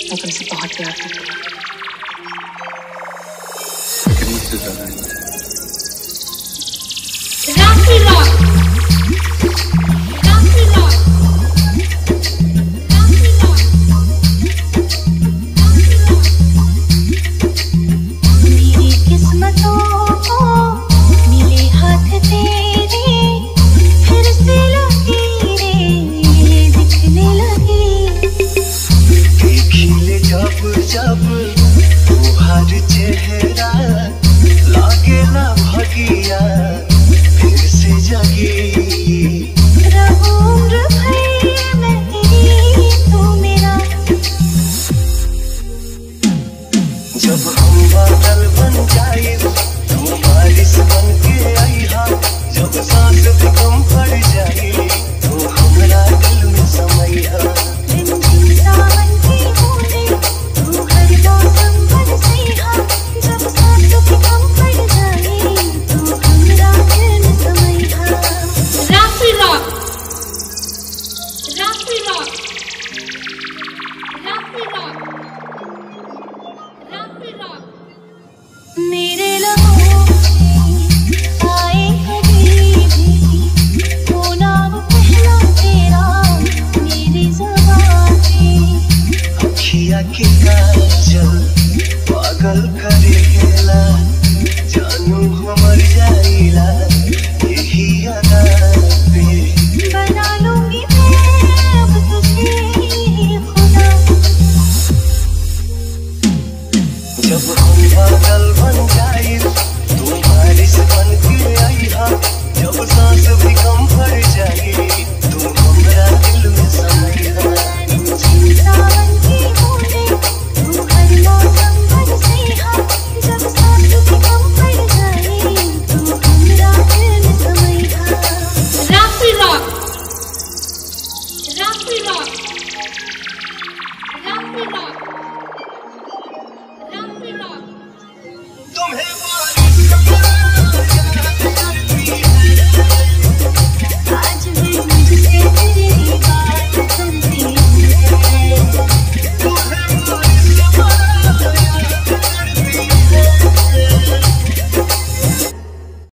मैं तुमसे बहुत प्यार करती हूँ। मेरी किस्मतों को मिले हाथ तेरे, फिर से लकीरें दिखने लगी। खिले जब जब तुम्हार चेहरा लागे ना भगिया फिर से जगी। रहूं उम्र भर मैं तेरी तू मेरा। जब हम बादल बन जाए तुम बारिश बन के आई हा। जब सांस भी कम पड़ जाए तो हमरा दिल में समैया। रिमझिम सावन की बूंदे तू हर मौसम बरसेहा। जब सांस भी कम पड़ जाए तो हमरा दिल में समैहा। Rafi rock, Rafi rock, Rafi rock, Rafi rock. मेरे लहू में आए कभी भी वो नाम पहला तेरा मेरी ज़बान पे। अखिया के काजल पागल करेला जानू हमर जाइला यही अदा पे। बना लूंगी मैं अब तुझे खुदा। जब हम बादल बन जाए तो बारिश बन के आई हा। जब सांस भी कम पड़ जाए तो हमरा दिल में समैया। रिमझिम सावन की बूंदे तू हर मौसम बरसेहा। जब सांस भी कम पड़ जाए तो हमरा दिल में समैहा। Rafi rock, Rafi rock, Rafi rock, Rafi rock. तुम्हें